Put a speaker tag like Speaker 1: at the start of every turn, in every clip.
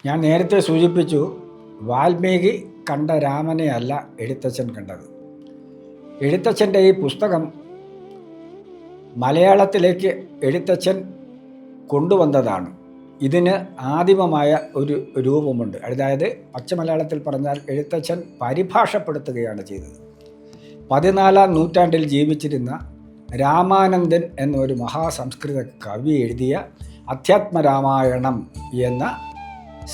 Speaker 1: ഞാൻ നേരത്തെ സൂചിപ്പിച്ചു, വാൽമീകി കണ്ട രാമനെ അല്ല എഴുത്തച്ഛൻ കണ്ടത്. എഴുത്തച്ഛൻ്റെ ഈ പുസ്തകം മലയാളത്തിലേക്ക് എഴുത്തച്ഛൻ കൊണ്ടുവന്നതാണ്. ഇതിന് ആദിമമായ ഒരു രൂപമുണ്ട്. അതായത് പച്ചമലയാളത്തിൽ പറഞ്ഞാൽ എഴുത്തച്ഛൻ പരിഭാഷപ്പെടുത്തുകയാണ് ചെയ്തത്. 14-ാം നൂറ്റാണ്ടിൽ ജീവിച്ചിരുന്ന രാമാനന്ദൻ എന്നൊരു മഹാസംസ്കൃത കവി എഴുതിയ അധ്യാത്മരാമായണം എന്ന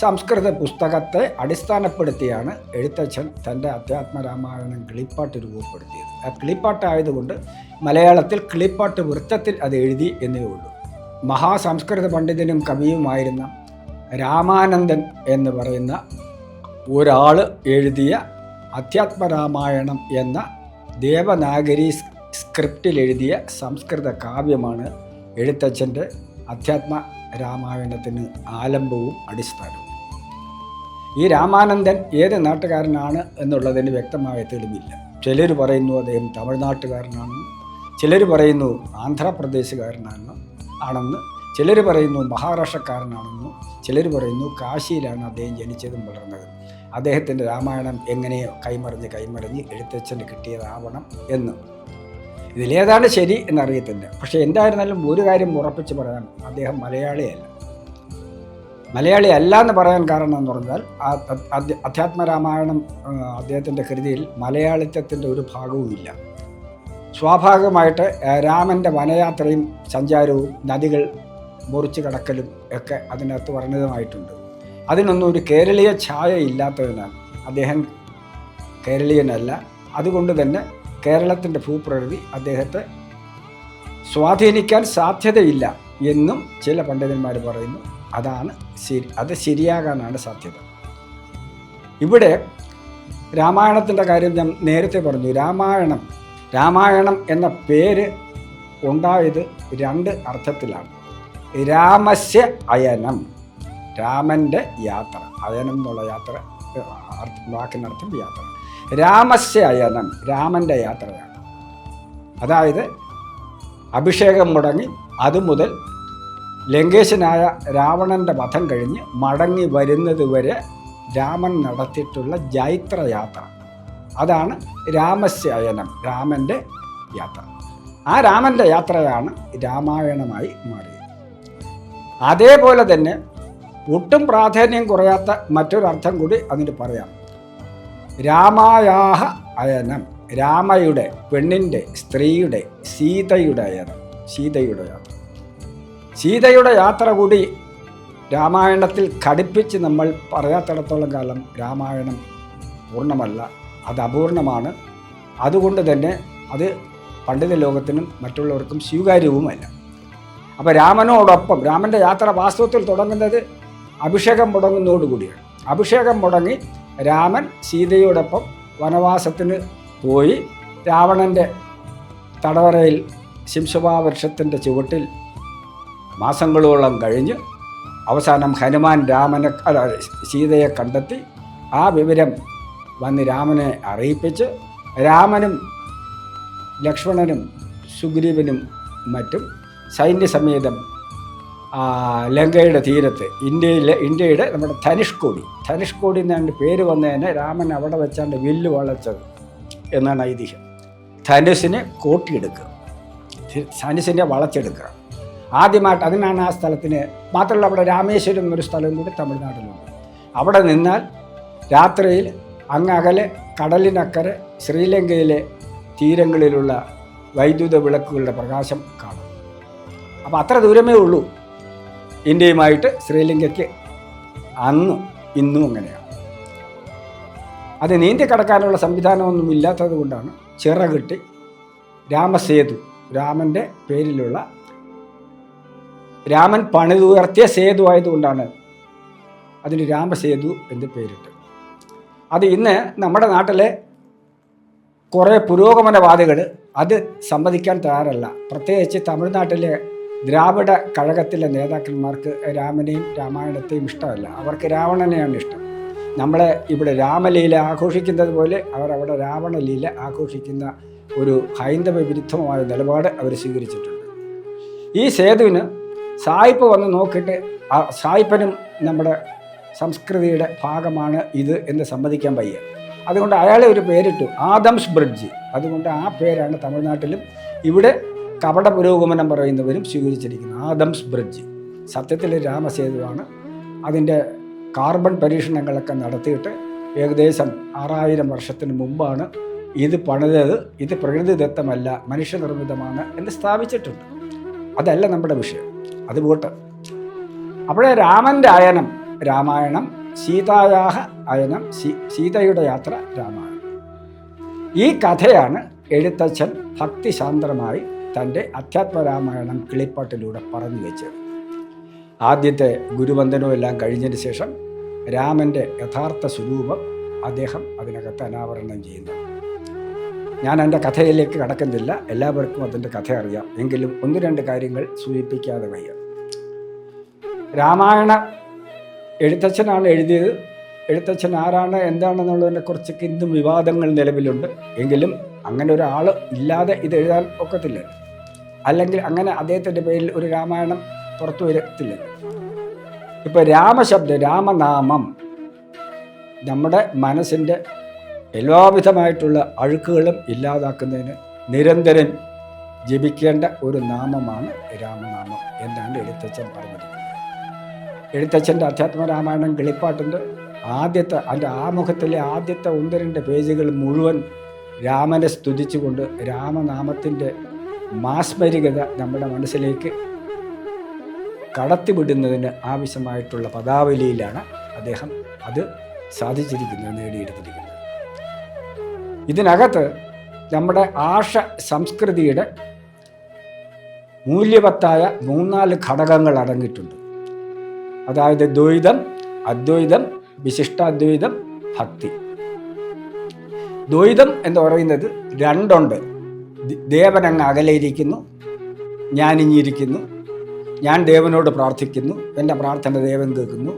Speaker 1: സംസ്കൃത പുസ്തകത്തെ അടിസ്ഥാനപ്പെടുത്തിയാണ് എഴുത്തച്ഛൻ തൻ്റെ അധ്യാത്മരാമായണം കിളിപ്പാട്ട് രൂപപ്പെടുത്തിയത്. ആ കിളിപ്പാട്ടായതുകൊണ്ട് മലയാളത്തിൽ കിളിപ്പാട്ട് വൃത്തത്തിൽ അത് എഴുതി എന്നേ ഉള്ളൂ. മഹാസംസ്കൃത പണ്ഡിതനും കവിയുമായിരുന്ന രാമാനന്ദൻ എന്ന് പറയുന്ന ഒരാൾ എഴുതിയ അധ്യാത്മരാമായണം എന്ന ദേവനാഗരി സ്ക്രിപ്റ്റിൽ എഴുതിയ സംസ്കൃത കാവ്യമാണ് എഴുത്തച്ഛൻ്റെ അധ്യാത്മ രാമായണത്തിന് ആലംബവും അടിസ്ഥാനവും. ഈ രാമാനന്ദൻ ഏത് നാട്ടുകാരനാണ് എന്നുള്ളതിന് വ്യക്തമായ തെളിവില്ല. ചിലർ പറയുന്നു അദ്ദേഹം തമിഴ്നാട്ടുകാരനാണെന്ന്, ചിലർ പറയുന്നു ആന്ധ്രാപ്രദേശുകാരനാണെന്ന്, ചിലർ പറയുന്നു മഹാരാഷ്ട്രക്കാരനാണെന്നും, ചിലർ പറയുന്നു കാശിയിലാണ് അദ്ദേഹം ജനിച്ചതും വളർന്നതും. അദ്ദേഹത്തിൻ്റെ രാമായണം എങ്ങനെയോ കൈമറിഞ്ഞ് എഴുത്തച്ഛന് കിട്ടിയതാവണം എന്ന്. ഇതിലേതാണ് ശരി എന്നറിയത്തില്ല. പക്ഷേ എന്തായിരുന്നാലും ഒരു കാര്യം ഉറപ്പിച്ച് പറയാൻ, അദ്ദേഹം മലയാളി അല്ല എന്ന് പറയാൻ കാരണം എന്ന് പറഞ്ഞാൽ അധ്യാത്മരാമായണം അദ്ദേഹത്തിൻ്റെ കൃതിയിൽ മലയാളിത്വത്തിൻ്റെ ഒരു ഭാഗവും ഇല്ല. സ്വാഭാവികമായിട്ട് രാമൻ്റെ വനയാത്രയും സഞ്ചാരവും നദികൾ മുറിച്ച് കടക്കലും ഒക്കെ അതിനകത്ത് വർണ്ണിതമായിട്ടുണ്ട്. അതിനൊന്നും ഒരു കേരളീയ ഛായ ഇല്ലാത്തതിനാൽ അദ്ദേഹം കേരളീയനല്ല. അതുകൊണ്ട് തന്നെ കേരളത്തിൻ്റെ ഭൂപ്രകൃതി അദ്ദേഹത്തെ സ്വാധീനിക്കാൻ സാധ്യതയില്ല എന്നും ചില പണ്ഡിതന്മാർ പറയുന്നു. അത് ശരിയാകാനാണ് സാധ്യത. ഇവിടെ രാമായണത്തിൻ്റെ കാര്യം ഞാൻ നേരത്തെ പറഞ്ഞു. രാമായണം എന്ന പേര് ഉണ്ടായത് 2 അർത്ഥത്തിലാണ്. രാമസ്യ അയനം, രാമൻ്റെ യാത്ര. അയനം എന്നുള്ള യാത്ര വാക്കിനർത്ഥം യാത്ര. രാമസ്യ അയനം, രാമൻ്റെ യാത്രയാണ്. അതായത് അഭിഷേകം മുടങ്ങി അതുമുതൽ ലങ്കേശനായ രാവണൻ്റെ വധം കഴിഞ്ഞ് മടങ്ങി വരുന്നത് വരെ രാമൻ നടത്തിയിട്ടുള്ള ജൈത്രയാത്ര. അതാണ് രാമസ്യ അയനം, രാമൻ്റെ യാത്ര. ആ രാമൻ്റെ യാത്രയാണ് രാമായണമായി മാറിയത്. അതേപോലെ തന്നെ ഒട്ടും പ്രാധാന്യം കുറയാത്ത മറ്റൊരർത്ഥം കൂടി അതിന് പറയാം. രാമായാഹ അയനം, രാമയുടെ, പെണ്ണിൻ്റെ, സ്ത്രീയുടെ, സീതയുടെ അയനം, സീതയുടെ യാത്ര. സീതയുടെ യാത്ര കൂടി രാമായണത്തിൽ ഘടിപ്പിച്ച് നമ്മൾ പറയാത്തിടത്തോളം കാലം രാമായണം പൂർണ്ണമല്ല, അത് അപൂർണമാണ്. അതുകൊണ്ട് തന്നെ അത് പണ്ഡിത ലോകത്തിനും മറ്റുള്ളവർക്കും സ്വീകാര്യവുമല്ല. അപ്പോൾ രാമനോടൊപ്പം രാമൻ്റെ യാത്ര വാസ്തവത്തിൽ തുടങ്ങുന്നത് അഭിഷേകം മുടങ്ങുന്നതോടുകൂടിയാണ്. അഭിഷേകം മുടങ്ങി രാമൻ സീതയോടൊപ്പം വനവാസത്തിന് പോയി രാവണൻ്റെ തടവറയിൽ ശിംശുഭാവൃക്ഷത്തിൻ്റെ ചുവട്ടിൽ മാസങ്ങളോളം കഴിഞ്ഞ് അവസാനം ഹനുമാൻ സീതയെ കണ്ടെത്തി ആ വിവരം വന്ന് രാമനെ അറിയിപ്പിച്ച് രാമനും ലക്ഷ്മണനും സുഗ്രീവനും മറ്റും സൈന്യസമേതം ലങ്കയുടെ തീരത്ത് ഇന്ത്യയുടെ നമ്മുടെ ധനുഷ്കോടി എന്നാണ് പേര് വന്നതിന് രാമൻ അവിടെ വെച്ചാണ്ട് വില്ല് വളച്ചത് എന്നാണ് ഐതിഹ്യം. ധനുസിനെ കോട്ടിയെടുക്കുക, ധനുസിനെ വളച്ചെടുക്കുക ആദ്യമായിട്ട്. അതിനാണ് ആ സ്ഥലത്തിന്. മാത്രമല്ല അവിടെ രാമേശ്വരം എന്നൊരു സ്ഥലം കൂടി തമിഴ്നാട്ടിലുണ്ട്. അവിടെ നിന്നാൽ രാത്രിയിൽ അങ്ങകലെ കടലിനക്കരെ ശ്രീലങ്കയിലെ തീരങ്ങളിലുള്ള വൈദ്യുത വിളക്കുകളുടെ പ്രകാശം കാണാം. അപ്പോൾ അത്ര ദൂരമേ ഉള്ളൂ ഇന്ത്യയുമായിട്ട് ശ്രീലങ്കയ്ക്ക്. ഇന്നും അങ്ങനെയാണ്. അത് നീന്തി കടക്കാനുള്ള സംവിധാനമൊന്നും ഇല്ലാത്തത് കൊണ്ടാണ് ചിറകിട്ടി രാമസേതു, രാമൻ്റെ പേരിലുള്ള രാമൻ പണിതുയർത്തിയ സേതു ആയതുകൊണ്ടാണ് അതിന് രാമസേതു എന്ന് പേരിട്ട്. അത് ഇന്ന് നമ്മുടെ നാട്ടിലെ കുറേ പുരോഗമനവാദികൾ അത് സമ്മതിക്കാൻ തയ്യാറല്ല. പ്രത്യേകിച്ച് തമിഴ്നാട്ടിലെ ദ്രാവിഡ കഴകത്തിലെ നേതാക്കന്മാർക്ക് രാമനെയും രാമായണത്തെയും ഇഷ്ടമല്ല. അവർക്ക് രാവണനെയാണ് ഇഷ്ടം. നമ്മളെ ഇവിടെ രാമലീല ആഘോഷിക്കുന്നത് പോലെ അവരവിടെ രാവണലീല ആഘോഷിക്കുന്ന ഒരു ഹൈന്ദവ വിരുദ്ധമായ നിലപാട് അവർ സ്വീകരിച്ചിട്ടുണ്ട്. ഈ സേതുവിന് സായിപ്പ് വന്ന് നോക്കിയിട്ട് സായിപ്പനും നമ്മുടെ സംസ്കൃതിയുടെ ഭാഗമാണ് ഇത് എന്ന് സമ്മതിക്കാൻ വയ്യ. അതുകൊണ്ട് അയാളെ ഒരു പേരിട്ടു, ആദംസ് ബ്രിഡ്ജ്. അതുകൊണ്ട് ആ പേരാണ് തമിഴ്നാട്ടിലും ഇവിടെ കപട പുരോഗമനം പറയുന്നവരും സ്വീകരിച്ചിരിക്കുന്നത്, ആദംസ് ബ്രിഡ്ജ്. സത്യത്തിൽ രാമസേതുവാണ്. അതിൻ്റെ കാർബൺ പരീക്ഷണങ്ങളൊക്കെ നടത്തിയിട്ട് ഏകദേശം 6000 വർഷത്തിന് മുമ്പാണ് ഇത് പണിതത്. ഇത് പ്രകൃതിദത്തമല്ല, മനുഷ്യനിർമ്മിതമാണ് എന്ന് സ്ഥാപിച്ചിട്ടുണ്ട്. അതല്ല നമ്മുടെ വിഷയം, അത് പോട്ട്. അപ്പോഴേ രാമൻ്റെ അയനം രാമായണം, സീതായാഹ അയനം സീതയുടെ യാത്ര രാമായണം. ഈ കഥയാണ് എഴുത്തച്ഛൻ ഭക്തിശാന്തമായി തൻ്റെ അധ്യാത്മരാമായണം കിളിപ്പാട്ടിലൂടെ പറഞ്ഞു വെച്ചത്. ആദ്യത്തെ ഗുരുവന്ദനവും എല്ലാം കഴിഞ്ഞതിന് ശേഷം രാമൻ്റെ യഥാർത്ഥ സ്വരൂപം അദ്ദേഹം അതിനകത്ത് അനാവരണം ചെയ്യുന്നു. ഞാൻ എൻ്റെ കഥയിലേക്ക് കടക്കുന്നില്ല, എല്ലാവർക്കും അതിൻ്റെ കഥ അറിയാം. എങ്കിലും 1-2 കാര്യങ്ങൾ സൂചിപ്പിക്കാതെ വയ്യ. രാമായണ എഴുത്തച്ഛനാണ് എഴുതിയത്. എഴുത്തച്ഛൻ ആരാണ് എന്താണെന്നുള്ളതിനെക്കുറിച്ചൊക്കെ ഇന്നും വിവാദങ്ങൾ നിലവിലുണ്ട്. എങ്കിലും അങ്ങനെ ഒരാൾ ഇല്ലാതെ ഇത് എഴുതാൻ ഒക്കത്തില്ല. അല്ലെങ്കിൽ അങ്ങനെ അദ്ദേഹത്തിൻ്റെ പേരിൽ ഒരു രാമായണം പുറത്തു വരത്തില്ല. ഇപ്പോൾ രാമശബ്ദം, രാമനാമം നമ്മുടെ മനസ്സിൻ്റെ എല്ലാവിധമായിട്ടുള്ള അഴുക്കുകളും ഇല്ലാതാക്കുന്നതിന് നിരന്തരം ജപിക്കേണ്ട ഒരു നാമമാണ് രാമനാമം എന്നാണ് എഴുത്തച്ഛൻ പറഞ്ഞിരിക്കുന്നത്. എഴുത്തച്ഛൻ്റെ അധ്യാത്മരാമായണം കിളിപ്പാട്ടിൻ്റെ അതിൻ്റെ ആമുഖത്തിലെ ആദ്യത്തെ 1-2 പേജുകൾ മുഴുവൻ രാമനെ സ്തുതിച്ചുകൊണ്ട് രാമനാമത്തിൻ്റെ മാസ്മരികത നമ്മുടെ മനസ്സിലേക്ക് കടത്തിവിടുന്നതിന് ആവശ്യമായിട്ടുള്ള പദാവലിയിലാണ് അദ്ദേഹം അത് സാധിച്ചിരിക്കുന്നത്, നേടിയെടുത്തിരിക്കുന്നത്. ഇതിനകത്ത് നമ്മുടെ ആർഷ സംസ്കൃതിയുടെ മൂല്യവത്തായ 3-4 ഘടകങ്ങൾ അടങ്ങിയിട്ടുണ്ട്. അതായത് ദ്വൈതം, അദ്വൈതം, വിശിഷ്ടാദ്വൈതം, ഭക്തി. ദ്വൈതം എന്ന് പറയുന്നത് 2 ഉണ്ട്. ദേവനങ്ങ് അകലെയിരിക്കുന്നു, ഞാനിഞ്ഞിരിക്കുന്നു. ഞാൻ ദേവനോട് പ്രാർത്ഥിക്കുന്നു, എൻ്റെ പ്രാർത്ഥന ദേവൻ കേൾക്കുന്നു.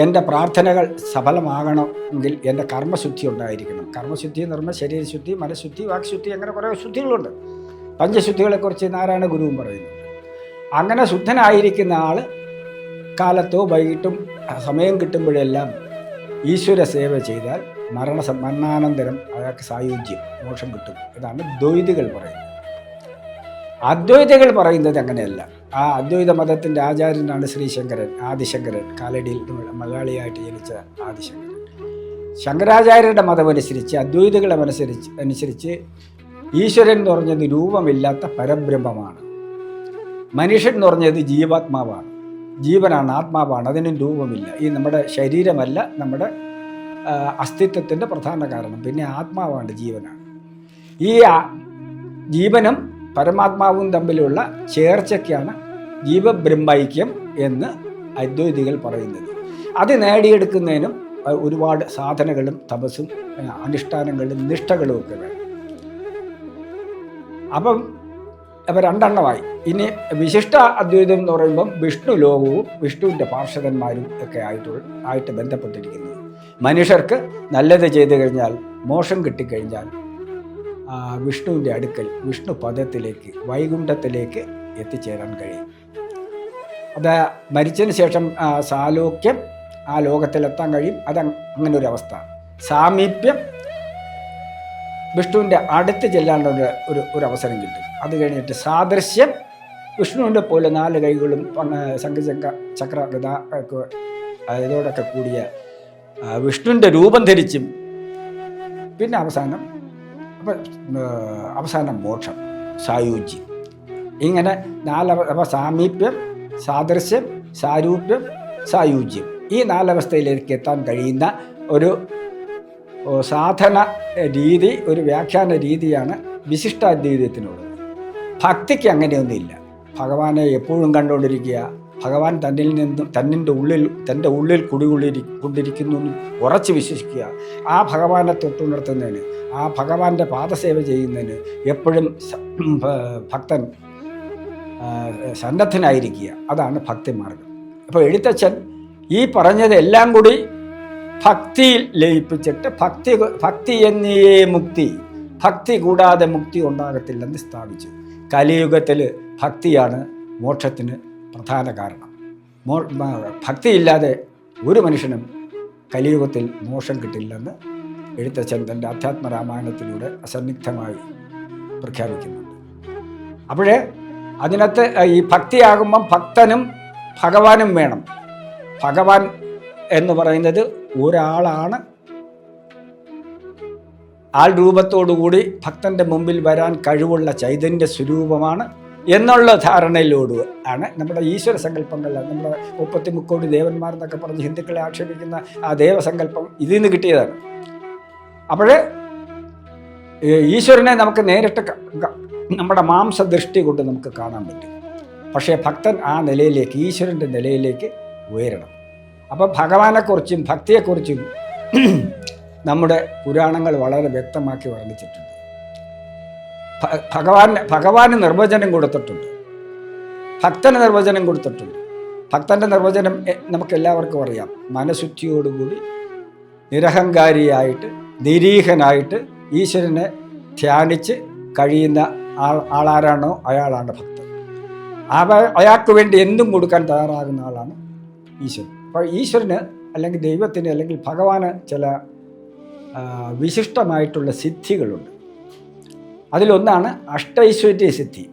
Speaker 1: എൻ്റെ പ്രാർത്ഥനകൾ സഫലമാകണമെങ്കിൽ എൻ്റെ കർമ്മശുദ്ധി ഉണ്ടായിരിക്കണം. കർമ്മശുദ്ധി എന്ന് പറഞ്ഞാൽ ശരീരശുദ്ധി, മനഃശുദ്ധി, വാക്ശുദ്ധി, അങ്ങനെ കുറേ ശുദ്ധികളുണ്ട്. പഞ്ചശുദ്ധികളെക്കുറിച്ച് നാരായണ ഗുരുവും പറയുന്നു. അങ്ങനെ ശുദ്ധനായിരിക്കുന്ന ആൾ കാലത്തോ വൈകിട്ടും സമയം കിട്ടുമ്പോഴെല്ലാം ഈശ്വര സേവ ചെയ്താൽ മരണാനന്തരം അയാൾക്ക് സായുജ്യം, മോക്ഷം കിട്ടും. ഇതാണ് ദ്വൈതികൾ പറയുന്നത്. അദ്വൈതികൾ പറയുന്നത് അങ്ങനെയല്ല. ആ അദ്വൈത മതത്തിൻ്റെ ആചാര്യനാണ് ശ്രീശങ്കരൻ, ആദിശങ്കരൻ, കാലടിയിൽ മലയാളിയായിട്ട് ജനിച്ച ആദിശങ്കരൻ. ശങ്കരാചാര്യരുടെ മതമനുസരിച്ച്, അദ്വൈതികളെ അനുസരിച്ച് ഈശ്വരൻ എന്ന് പറഞ്ഞത് രൂപമില്ലാത്ത പരബ്രഹ്മമാണ്. മനുഷ്യൻ എന്ന് പറഞ്ഞത് ജീവാത്മാവാണ്, ജീവനാണ്, ആത്മാവാണ്, അതിനും രൂപമില്ല. ഈ നമ്മുടെ ശരീരമല്ല നമ്മുടെ അസ്തിത്വത്തിൻ്റെ പ്രധാന കാരണം. പിന്നെ ആത്മാവാണ്, ജീവനാണ്. ഈ ജീവനും പരമാത്മാവും തമ്മിലുള്ള ചേർച്ചയ്ക്കാണ് ജീവബ്രഹ്മൈക്യം എന്ന് അദ്വൈതികൾ പറയുന്നത്. അത് നേടിയെടുക്കുന്നതിനും ഒരുപാട് സാധനകളും തപസ്സും അനുഷ്ഠാനങ്ങളും നിഷ്ഠകളും ഒക്കെ വേണം. അപ്പം 2 ഇനി വിശിഷ്ട അദ്വൈതം എന്ന് പറയുമ്പം വിഷ്ണു ലോകവും വിഷ്ണുവിൻ്റെ പാർഷദന്മാരും ഒക്കെ ആയിട്ട് ബന്ധപ്പെട്ടിരിക്കുന്നു. മനുഷ്യർക്ക് നല്ലത് ചെയ്തു കഴിഞ്ഞാൽ, മോക്ഷം കിട്ടിക്കഴിഞ്ഞാൽ വിഷ്ണുവിൻ്റെ അടുക്കൽ, വിഷ്ണു പദത്തിലേക്ക്, വൈകുണ്ഠത്തിലേക്ക് എത്തിച്ചേരാൻ കഴിയും. അത് മരിച്ചതിന് ശേഷം സാലോക്യം, ആ ലോകത്തിലെത്താൻ കഴിയും. അത് അങ്ങനെ ഒരു അവസ്ഥ. സാമീപ്യം, വിഷ്ണുവിൻ്റെ അടുത്ത് ചെല്ലാനുള്ള ഒരു അവസരം കിട്ടും. അത് കഴിഞ്ഞിട്ട് സാദൃശ്യം, വിഷ്ണുവിൻ്റെ പോലെ 4 കൈകളും ചക്ര ഗദ ഇതോടൊക്കെ കൂടിയ വിഷ്ണുവിൻ്റെ രൂപം ധരിച്ചും. പിന്നെ അവസാനം മോക്ഷം, സായുജ്യം. ഇങ്ങനെ 4 സാമീപ്യം, സാദൃശ്യം, സാരൂപ്യം, സായുജ്യം. ഈ 4 അവസ്ഥയിലേക്ക് എത്താൻ കഴിയുന്ന ഒരു സാധന രീതി, ഒരു വ്യാഖ്യാന രീതിയാണ് വിശിഷ്ടാദ്വൈതത്തിനുള്ളത്. ഭക്തിക്ക് അങ്ങനെയൊന്നുമില്ല. ഭഗവാനെ എപ്പോഴും കണ്ടുകൊണ്ടിരിക്കുക, ഭഗവാൻ തൻ്റെ ഉള്ളിൽ കുടികൊണ്ടിരിക്കുന്നു ഉറച്ച് വിശ്വസിക്കുക, ആ ഭഗവാനെ തൊട്ടുണർത്തുന്നതിന്, ആ ഭഗവാന്റെ പാദസേവ ചെയ്യുന്നതിന് എപ്പോഴും ഭക്തൻ സന്നദ്ധനായിരിക്കുക. അതാണ് ഭക്തിമാർഗം. അപ്പോൾ എഴുത്തച്ഛൻ ഈ പറഞ്ഞതെല്ലാം കൂടി ഭക്തിയിൽ ലയിപ്പിച്ചിട്ട് ഭക്തി എന്നേ മുക്തി, ഭക്തി കൂടാതെ മുക്തി ഉണ്ടാകത്തില്ലെന്ന് സ്ഥാപിച്ചു. കലിയുഗത്തിൽ ഭക്തിയാണ് മോക്ഷത്തിന് പ്രധാന കാരണം. ഭക്തിയില്ലാതെ ഒരു മനുഷ്യനും കലിയുഗത്തിൽ മോക്ഷം കിട്ടില്ലെന്ന് എഴുത്തച്ഛൻ തൻ്റെ അധ്യാത്മരാമായണത്തിലൂടെ അസന്നിഗ്ധമായി പ്രഖ്യാപിക്കുന്നുണ്ട്. അപ്പോഴേ അതിനകത്ത് ഈ ഭക്തിയാകുമ്പം ഭക്തനും ഭഗവാനും വേണം. ഭഗവാൻ എന്ന് പറയുന്നത് ഒരാളാണ്. ആൾ രൂപത്തോടുകൂടി ഭക്തൻ്റെ മുമ്പിൽ വരാൻ കഴിവുള്ള ചൈതന്യ സ്വരൂപമാണ് എന്നുള്ള ധാരണയിലോട് ആണ് നമ്മുടെ ഈശ്വര സങ്കല്പങ്ങൾ, നമ്മുടെ 33 ദേവന്മാരെന്നൊക്കെ പറഞ്ഞ് ഹിന്ദുക്കളെ ആക്ഷേപിക്കുന്ന ആ ദേവസങ്കല്പം ഇതിൽ നിന്ന് കിട്ടിയതാണ്. അപ്പോൾ ഈശ്വരനെ നമുക്ക് നേരിട്ട് നമ്മുടെ മാംസദൃഷ്ടി കൊണ്ട് നമുക്ക് കാണാൻ പറ്റും. പക്ഷേ ഭക്തൻ ആ നിലയിലേക്ക്, ഈശ്വരൻ്റെ നിലയിലേക്ക് ഉയരണം. അപ്പം ഭഗവാനെക്കുറിച്ചും ഭക്തിയെക്കുറിച്ചും നമ്മുടെ പുരാണങ്ങൾ വളരെ വ്യക്തമാക്കി വർണ്ണിച്ചിട്ടുണ്ട്. ഭഗവാന് നിർവചനം കൊടുത്തിട്ടുണ്ട്, ഭക്തന് നിർവചനം കൊടുത്തിട്ടുണ്ട്. ഭക്തൻ്റെ നിർവചനം നമുക്കെല്ലാവർക്കും അറിയാം. മനഃശുദ്ധിയോടുകൂടി നിരഹങ്കാരിയായിട്ട് നിരീഹനായിട്ട് ഈശ്വരനെ ധ്യാനിച്ച് കഴിയുന്ന ആളാരാണോ അയാളാണ് ഭക്തൻ. അയാൾക്ക് വേണ്ടി എന്തും കൊടുക്കാൻ തയ്യാറാകുന്ന ആളാണ് ഈശ്വരൻ. അപ്പോൾ ഈശ്വരന് അല്ലെങ്കിൽ ദൈവത്തിന് അല്ലെങ്കിൽ ഭഗവാന് ചില വിശിഷ്ടമായിട്ടുള്ള സിദ്ധികളുണ്ട്. അതിലൊന്നാണ് അഷ്ടൈശ്വര്യ സിദ്ധി.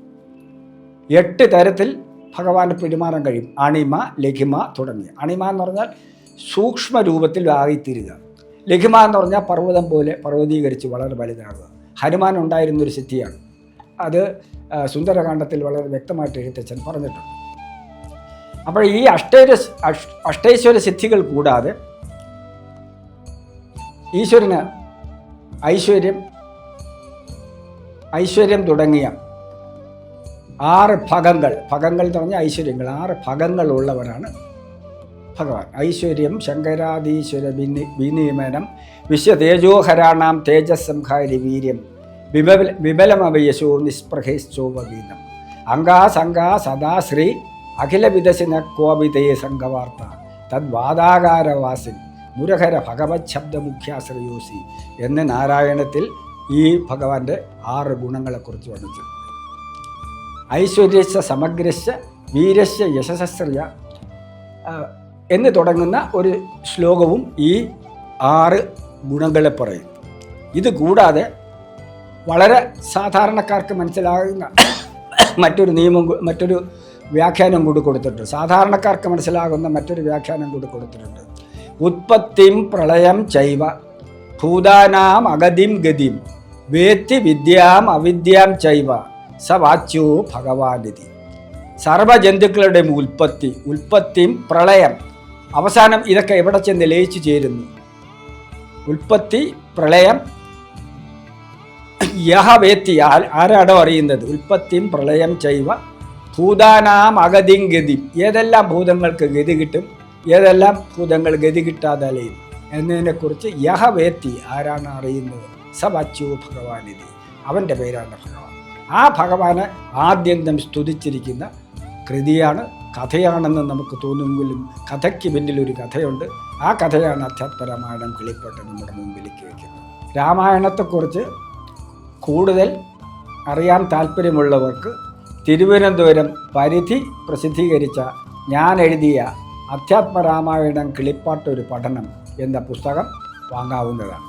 Speaker 1: 8 തരത്തിൽ ഭഗവാന് പെരുമാറാൻ കഴിയും. അണിമ, ലഘിമ തുടങ്ങിയ. അണിമ എന്ന് പറഞ്ഞാൽ സൂക്ഷ്മ രൂപത്തിൽ ആയിത്തീരുക. ലഘിമ എന്ന് പറഞ്ഞാൽ പർവ്വതം പോലെ പർവ്വതീകരിച്ച് വളരെ വലുതാകുക. ഹനുമാൻ ഉണ്ടായിരുന്നൊരു സിദ്ധിയാണ്. അത് സുന്ദരകാണ്ഡത്തിൽ വളരെ വ്യക്തമായിട്ട് എഴുത്തച്ഛൻ പറഞ്ഞിട്ടുണ്ട്. അപ്പോൾ ഈ അഷ്ടൈശ്വര സിദ്ധികൾ കൂടാതെ ഈശ്വരന് ഐശ്വര്യം തുടങ്ങിയ 6 ഭഗങ്ങൾ എന്ന് പറഞ്ഞാൽ ഐശ്വര്യങ്ങൾ, 6 ഭഗങ്ങളുള്ളവരാണ് ഭഗവാൻ. ഐശ്വര്യം, ശങ്കരാദീശ്വര വിനിയമനം, വിശ്വതേജോഹരാണാം തേജസ്സംഹാരി വീര്യം, വിമലമവയശോ നിസ്പൃഹേശ്ചോപവീതം, അംഗാസംഗാ സദാശ്രീ അഖില വിദശന കോപിതേ സംഘവാർത്ത തദ്വാദാകാരവാസിൻ മുരഹര ഭഗവത് ശബ്ദമുഖ്യാശ്രയോസി എന്ന് നാരായണത്തിൽ ഈ ഭഗവാന്റെ 6 ഗുണങ്ങളെക്കുറിച്ച് വർണ്ണിച്ചിട്ടുണ്ട്. ഐശ്വര്യസ്യ സമഗ്രസ്യ വീരസ്യ യശസ്ശ്രിയ എന്ന് തുടങ്ങുന്ന ഒരു ശ്ലോകവും ഈ 6 ഗുണങ്ങളെ പറയും. ഇത് കൂടാതെ വളരെ സാധാരണക്കാർക്ക് മനസ്സിലാകുന്ന മറ്റൊരു വ്യാഖ്യാനം കൂടി കൊടുത്തിട്ടുണ്ട്. സാധാരണക്കാർക്ക് മനസ്സിലാകുന്ന മറ്റൊരു വ്യാഖ്യാനം കൂടി കൊടുത്തിട്ടുണ്ട്. ഉത്പത്തിം പ്രളയം ചൈവ ഭൂതാനാം അഗതിം ഗതിം വേത്തി വിദ്യാം അവിദ്യാം ചൈവ സവാച്യോ ഭഗവാനിധി. സർവജന്തുക്കളുടെയും ഉൽപ്പത്തിയും പ്രളയം, അവസാനം ഇതൊക്കെ എവിടെ ചെന്ന് ലയിച്ചു ചേരുന്നു? ഉൽപ്പത്തി, പ്രളയം, യഹ വേത്തി, ആരാടോ അറിയുന്നത്? ഉൽപ്പത്തിയും പ്രളയം ചൈവ ഭൂതാനാം അഗതിം ഗതിം, ഏതെല്ലാം ഭൂതങ്ങൾക്ക് ഗതി കിട്ടും, ഏതെല്ലാം ഭൂതങ്ങൾ ഗതി കിട്ടാതെ അലയും എന്നതിനെക്കുറിച്ച് യഹ വേത്തി, ആരാണ് അറിയുന്നത്? സവാച്യോ ഭഗവാനിധി, അവൻ്റെ പേരാണ് ഭഗവാൻ. ആ ഭഗവാനെ ആദ്യന്തം സ്തുതിച്ചിരിക്കുന്ന കൃതിയാണ്, കഥയാണെന്ന് നമുക്ക് തോന്നുമെങ്കിലും കഥയ്ക്ക് പിന്നിലൊരു കഥയുണ്ട്. ആ കഥയാണ് അധ്യാത്മരാമായണം കിളിപ്പാട്ട് നമ്മുടെ മുമ്പിലേക്ക് വയ്ക്കുന്നത്. രാമായണത്തെക്കുറിച്ച് കൂടുതൽ അറിയാൻ താല്പര്യമുള്ളവർക്ക് തിരുവനന്തപുരം പരിധി പ്രസിദ്ധീകരിച്ച ഞാൻ എഴുതിയ അധ്യാത്മരാമായണം കിളിപ്പാട്ട് ഒരു പഠനം എന്ന പുസ്തകം വാങ്ങാവുന്നതാണ്.